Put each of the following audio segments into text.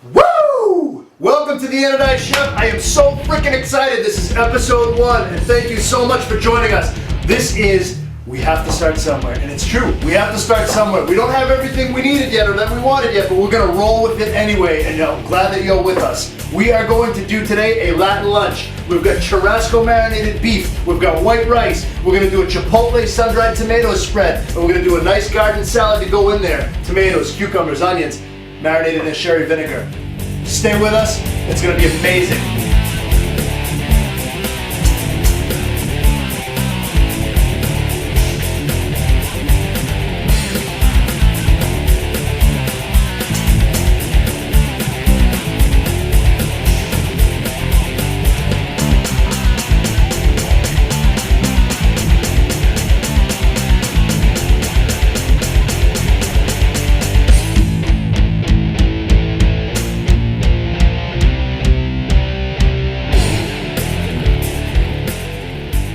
Woo! Welcome to the Anodized Chef. I am so freaking excited. This is episode 1, and thank you so much for joining us. We have to start somewhere, and it's true. We have to start somewhere. We don't have everything we needed yet or that we wanted yet, but we're gonna roll with it anyway, and I'm glad that you're with us. We are going to do today a Latin lunch. We've got Churrasco marinated beef. We've got white rice. We're gonna do a chipotle sun-dried tomato spread, and we're gonna do a nice garden salad to go in there. Tomatoes, cucumbers, onions, marinated in sherry vinegar. Stay with us. It's gonna be amazing.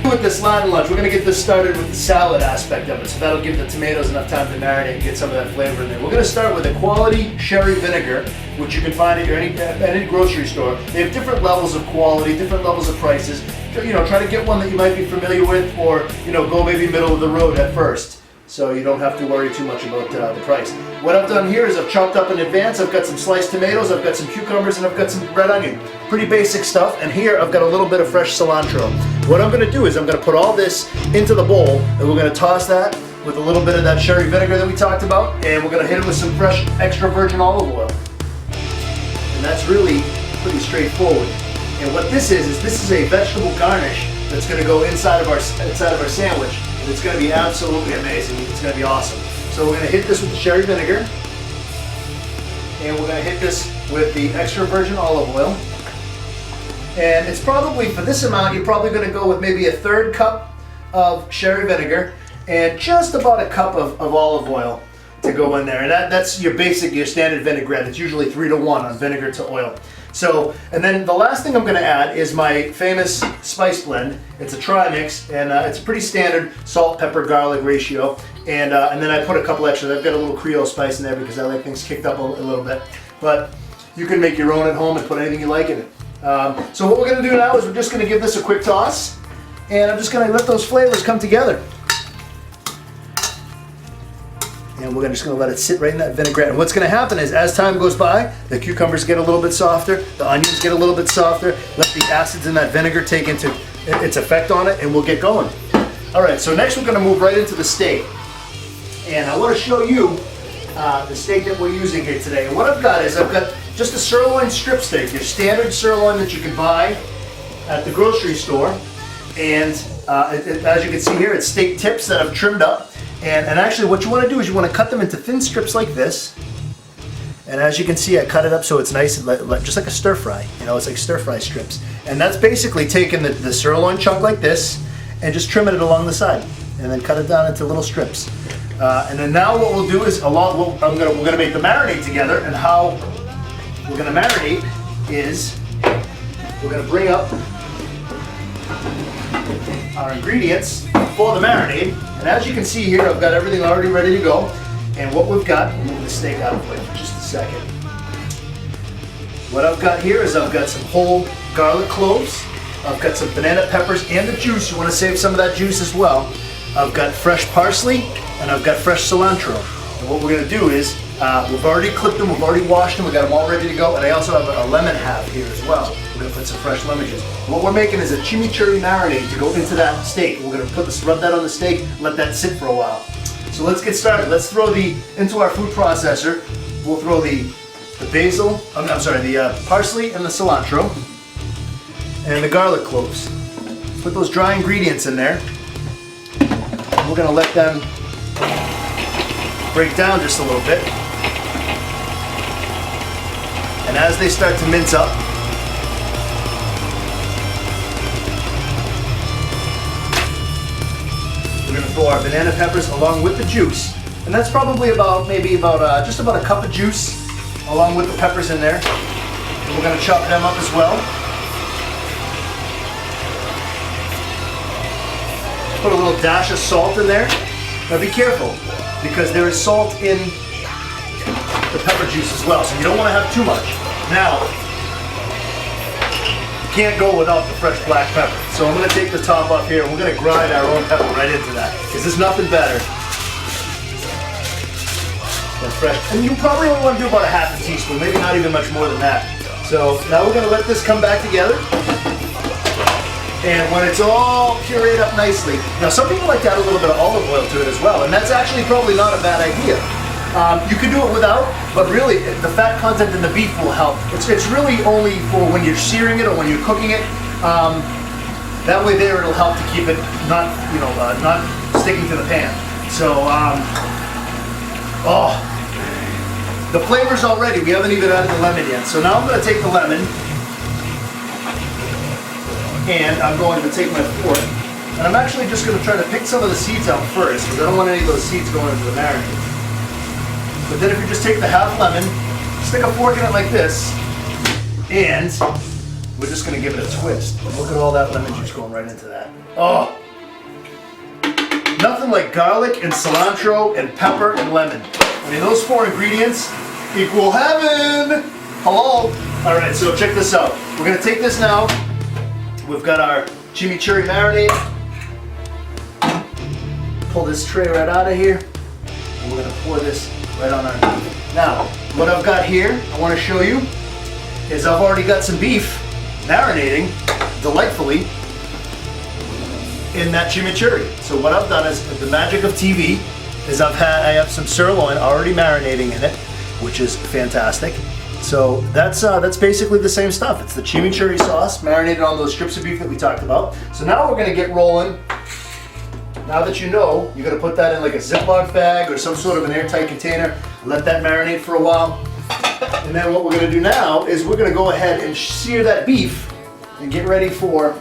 With this Latin lunch, we're going to get this started with the salad aspect of it, so that'll give the tomatoes enough time to marinate and get some of that flavor in there. We're going to start with a quality sherry vinegar, which you can find at any grocery store. They have different levels of quality, different levels of prices. Try to get one that you might be familiar with, or go maybe middle of the road at first, so you don't have to worry too much about the price. What I've done here is I've chopped up in advance. I've got some sliced tomatoes, I've got some cucumbers, and I've got some red onion. Pretty basic stuff, and here I've got a little bit of fresh cilantro. What I'm going to do is I'm going to put all this into the bowl, and we're going to toss that with a little bit of that sherry vinegar that we talked about, and we're going to hit it with some fresh extra virgin olive oil. And that's really pretty straightforward. And what this is a vegetable garnish that's going to go inside of our sandwich, and it's going to be absolutely amazing. It's going to be awesome. So we're going to hit this with the sherry vinegar, and we're going to hit this with the extra virgin olive oil. And it's probably, for this amount, you're probably going to go with maybe a 1/3 cup of sherry vinegar and just about a cup of olive oil to go in there. And that's your standard vinaigrette. It's usually 3-to-1 on vinegar to oil. So, and then the last thing I'm going to add is my famous spice blend. It's a tri-mix, and it's a pretty standard salt, pepper, garlic ratio. And then I put a couple extras. I've got a little Creole spice in there because I like things kicked up a little bit. But you can make your own at home and put anything you like in it. So what we're going to do now is we're just going to give this a quick toss, and I'm just going to let those flavors come together. And we're just going to let it sit right in that vinaigrette. And what's going to happen is, as time goes by, the cucumbers get a little bit softer, the onions get a little bit softer, let the acids in that vinegar take into its effect on it, and we'll get going. Alright, so next we're going to move right into the steak. And I want to show you the steak that we're using here today. And what I've got just a sirloin strip steak, your standard sirloin that you can buy at the grocery store. And as you can see here, it's steak tips that I've trimmed up. And actually what you want to do is you want to cut them into thin strips like this. And as you can see, I cut it up so it's nice, just like a stir fry. It's like stir fry strips. And that's basically taking the sirloin chunk like this and just trimming it along the side. And then cut it down into little strips. And then now what we'll do is, we're going to make the marinade together. And how we're going to marinate is we're going to bring up our ingredients for the marinade. And as you can see here, I've got everything already ready to go. And what we've got, we'll move the steak out of the way for just a second. What I've got here is I've got some whole garlic cloves. I've got some banana peppers and the juice. You want to save some of that juice as well. I've got fresh parsley and I've got fresh cilantro. And what we're going to do is, we've already clipped them, we've already washed them, we've got them all ready to go, and I also have a lemon half here as well. We're going to put some fresh lemon juice. What we're making is a chimichurri marinade to go into that steak. We're going to rub that on the steak, let that sit for a while. So let's get started. Let's throw into our food processor, we'll throw the parsley and the cilantro, and the garlic cloves. Put those dry ingredients in there. We're going to let them break down just a little bit. And as they start to mince up, we're going to throw our banana peppers along with the juice. And that's probably just about a cup of juice along with the peppers in there. And we're going to chop them up as well. Put a little dash of salt in there. Now be careful, because there is salt in the pepper juice as well, so you don't want to have too much. Now, can't go without the fresh black pepper. So I'm gonna take the top off here and we're gonna grind our own pepper right into that. Because there's nothing better than fresh. And you probably only want to do about a half a teaspoon, maybe not even much more than that. So now we're gonna let this come back together. And when it's all pureed up nicely, now some people like to add a little bit of olive oil to it as well, and that's actually probably not a bad idea. You can do it without, but really the fat content in the beef will help. It's really only for when you're searing it or when you're cooking it. That way there it'll help to keep it not sticking to the pan. So, oh, the flavor's already. We haven't even added the lemon yet. So now I'm going to take the lemon and I'm going to take my fork and I'm actually just going to try to pick some of the seeds out first because I don't want any of those seeds going into the marinade. But then if you just take the half lemon, stick a fork in it like this, and we're just gonna give it a twist. Look at all that lemon juice going right into that. Oh! Nothing like garlic and cilantro and pepper and lemon. I mean, those 4 ingredients equal heaven! Hello? Alright, so check this out. We're gonna take this now. We've got our chimichurri marinade. Pull this tray right out of here. And we're gonna pour this right on our beef. Now, what I've got here, I want to show you, is I've already got some beef marinating delightfully in that chimichurri. So what I've done is, the magic of TV, is I have some sirloin already marinating in it, which is fantastic. So that's basically the same stuff. It's the chimichurri sauce marinated on those strips of beef that we talked about. So now we're going to get rolling. Now that you know, you're going to put that in like a Ziploc bag or some sort of an airtight container, let that marinate for a while. And then what we're going to do now is we're going to go ahead and sear that beef and get ready for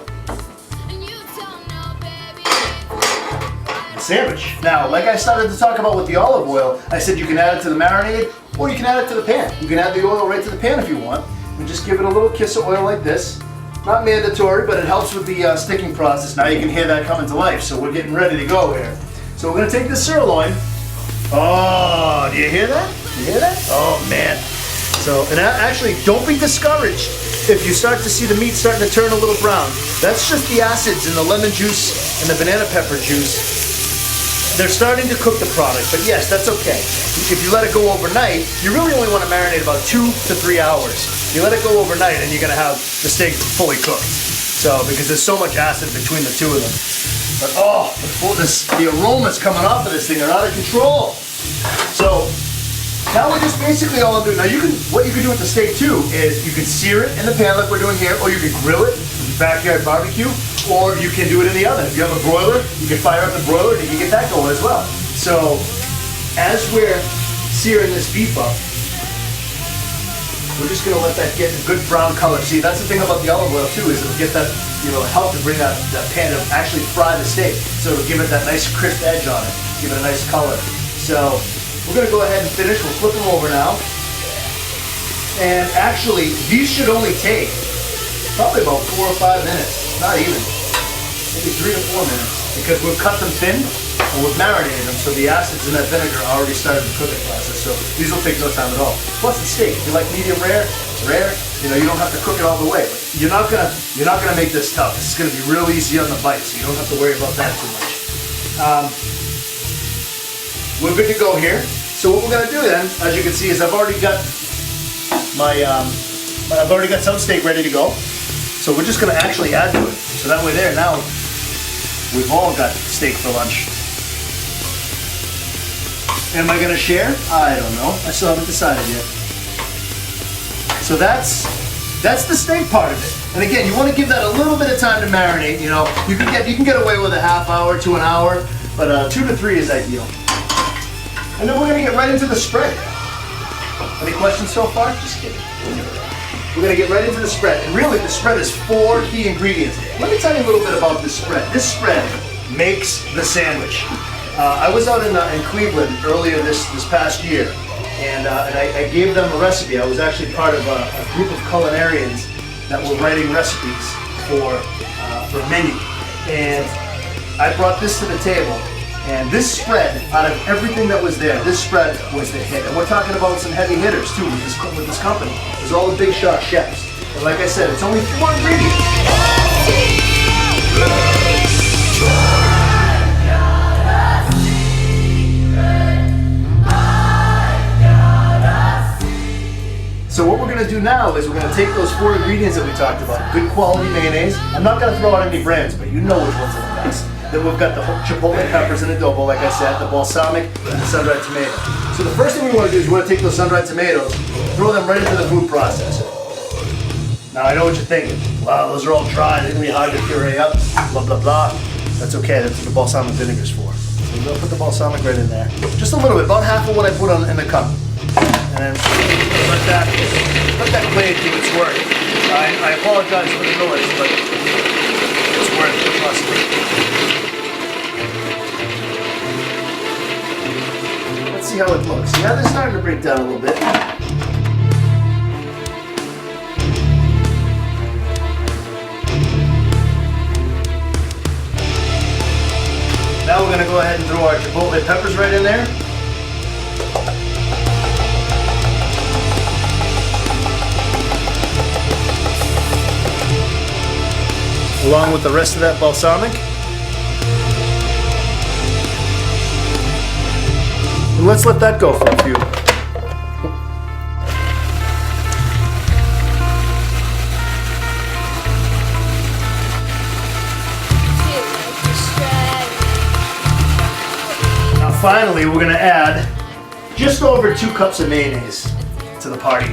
the sandwich. Now, like I started to talk about with the olive oil, I said you can add it to the marinade or you can add it to the pan. You can add the oil right to the pan if you want and just give it a little kiss of oil like this. Not mandatory, but it helps with the sticking process. Now you can hear that coming to life, so we're getting ready to go here. So we're gonna take the sirloin. Oh, do you hear that? You hear that? Oh man. So, and actually, don't be discouraged if you start to see the meat starting to turn a little brown. That's just the acids in the lemon juice and the banana pepper juice. They're starting to cook the product, but yes, that's okay. If you let it go overnight, you really only want to marinate about 2 to 3 hours. You let it go overnight and you're gonna have the steak fully cooked. So, because there's so much acid between the two of them. But oh, the aromas coming off of this thing are out of control. So, now we're just basically all I'm doing. Now what you can do with the steak too is you can sear it in the pan like we're doing here, or you can grill it with backyard barbecue, or you can do it in the oven. If you have a broiler, you can fire up the broiler and you can get that going as well. So, as we're searing this beef up, we're just gonna let that get a good brown color. See, that's the thing about the olive oil too, is it'll get that, help to bring that pan to actually fry the steak. So it'll give it that nice crisp edge on it, give it a nice color. So we're gonna go ahead and finish. We'll flip them over now. And actually, these should only take probably about 4 or 5 minutes, not even, maybe 3 to 4 minutes, because we've cut them thin and we've marinated them, so the acids in that vinegar already started the cooking process. So these will take no time at all. Plus the steak, if you like medium rare, you don't have to cook it all the way. But you're not gonna make this tough. This is gonna be real easy on the bite, so you don't have to worry about that too much. We're good to go here. So what we're gonna do then, as you can see, is I've already got some steak ready to go. So we're just gonna actually add to it. So that way there, now we've all got steak for lunch. Am I gonna share? I don't know. I still haven't decided yet. So that's the steak part of it. And again, you want to give that a little bit of time to marinate. You can get away with a half hour to an hour, but 2 to 3 is ideal. And then we're gonna get right into the spread. Any questions so far? Just kidding. We're gonna get right into the spread. And really, the spread is 4 key ingredients. Let me tell you a little bit about this spread. This spread makes the sandwich. I was out in Cleveland earlier this past year, and I gave them a recipe. I was actually part of a group of culinarians that were writing recipes for a menu, and I brought this to the table. And this spread, out of everything that was there, this spread was the hit. And we're talking about some heavy hitters too with this company. There's is all the big shot chefs. And like I said, it's only 4 ingredients. So what we're going to do now is we're going to take those 4 ingredients that we talked about. Good quality mayonnaise. I'm not going to throw out any brands, but you know which ones are the best. Then we've got the chipotle peppers in adobo, like I said, the balsamic, and the sun-dried tomato. So the first thing we want to do is we want to take those sun-dried tomatoes, throw them right into the food processor. Now I know what you're thinking. Wow, those are all dry. They're going to be hard to puree up, blah, blah, blah. That's okay. That's what the balsamic vinegar's for. So we're going to put the balsamic right in there. Just a little bit, about half of what I put in the cup. And then let that blade do its work. I apologize for the noise, but it's worth it, trust me. Let's see how it looks. Yeah, they're starting to break down a little bit. Now we're going to go ahead and throw our chipotle peppers right in there. Along with the rest of that balsamic. And let's let that go for a few. Now finally, we're gonna add just over 2 cups of mayonnaise to the party.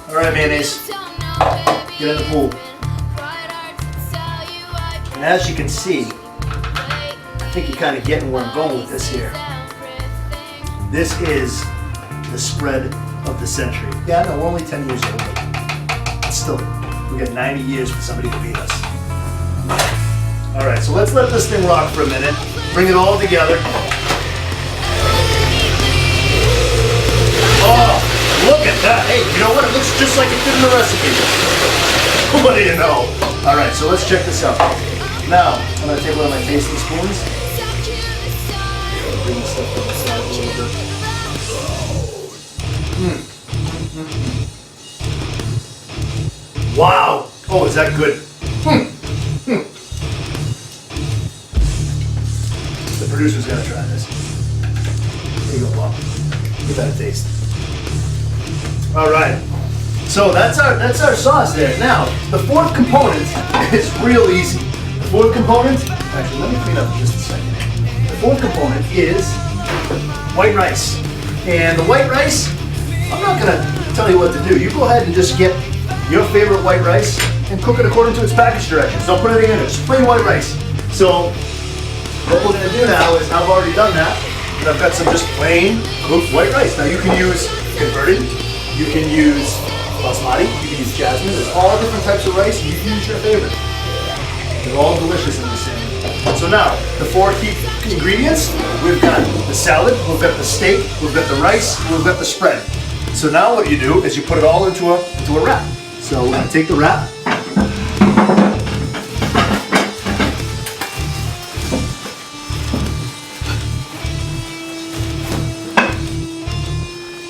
All right, mayonnaise, get in the pool. And as you can see, I think you're kind of getting where I'm going with this here. This is the spread of the century. Yeah, no, we're only 10 years old. But still, we got 90 years for somebody to beat us. All right, so let's let this thing rock for a minute. Bring it all together. Oh, look at that. Hey, you know what? It looks just like it did in the recipe. What do you know? All right, so let's check this out. Now, I'm going to take one of my tasting spoons. Bring this stuff to the side a little bit. Wow! Oh, is that good? The producer's going to try this. Here you go, Bob. Give that a taste. All right. So that's our sauce there. Now, the 4th component is real easy. The 4th component, actually, let me clean up just a second. The 4th component is white rice. And the white rice, I'm not gonna tell you what to do. You go ahead and just get your favorite white rice and cook it according to its package directions. Don't put anything in it, just plain white rice. So, what we're gonna do now is, I've already done that, and I've got some just plain cooked white rice. Now you can use converted, you can use basmati, you can use jasmine. There's all different types of rice, and you can use your favorite. They're all delicious in the same. So now, the 4 key ingredients, we've got the salad, we've got the steak, we've got the rice, we've got the spread. So now what you do is you put it all into a wrap. So we're gonna take the wrap.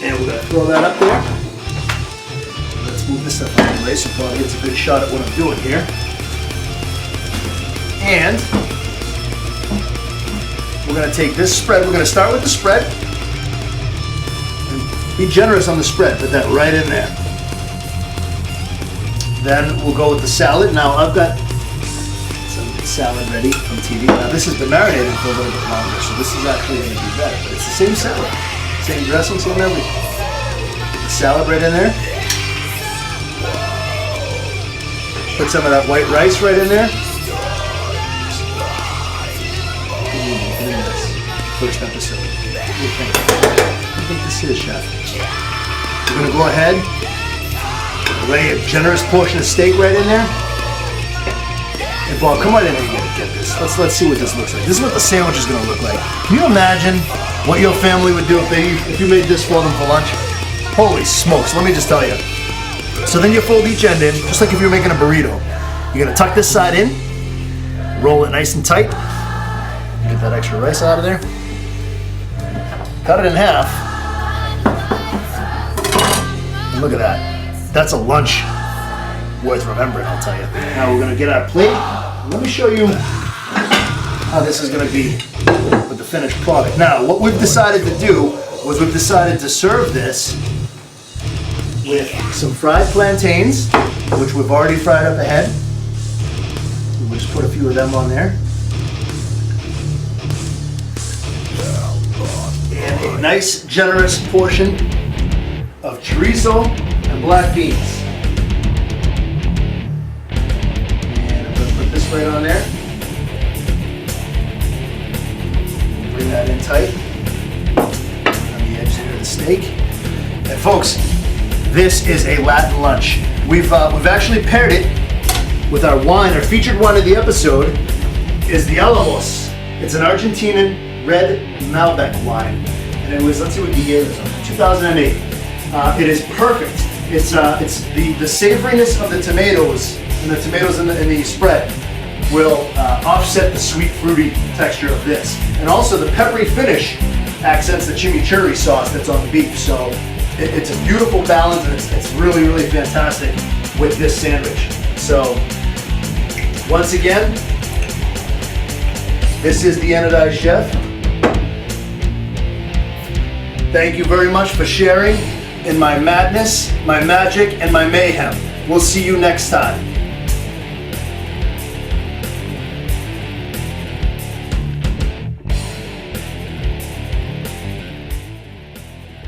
And we're gonna throw that up there. Let's move this stuff out of the way so Paul gets a good shot at what I'm doing here. And we're going to take this spread. We're going to start with the spread. And be generous on the spread. Put that right in there. Then we'll go with the salad. Now I've got some salad ready from TV. Now this has been marinated for a little bit longer, so this is actually going to be better. But it's the same salad. Same dressing, same everything. Put the salad right in there. Put some of that white rice right in there. First episode. What do you think? What do you think this is, Chef? We're going to go ahead, lay a generous portion of steak right in there. And Bob, come right in here and get this. Let's see what this looks like. This is what the sandwich is going to look like. Can you imagine what your family would do if you made this for them for lunch? Holy smokes, let me just tell you. So then you fold each end in, just like if you're making a burrito. You're going to tuck this side in, roll it nice and tight, get that extra rice out of there. Cut it in half. And Look at that. That's a lunch worth remembering, I'll tell you. Now we're gonna get our plate. Let me show you how this is gonna be with the finished product. Now, what we've decided to do was we've decided to serve this with some fried plantains, which we've already fried up ahead. We'll just put a few of them on there. And a nice, generous portion of chorizo and black beans. And I'm gonna put this right on there. Bring that in tight on the edge there of the steak. And folks, this is a Latin lunch. We've actually paired it with our wine. Our featured wine of the episode is the Alamos. It's an Argentinian red Malbec wine. And it was, let's see what the year is on, 2008. It is perfect. It's the savoriness of the tomatoes and the tomatoes in the spread will offset the sweet fruity texture of this. And also the peppery finish accents the chimichurri sauce that's on the beef. So it's a beautiful balance, and it's really, really fantastic with this sandwich. So once again, this is the Anodized Chef. Thank you very much for sharing in my madness, my magic, and my mayhem. We'll see you next time.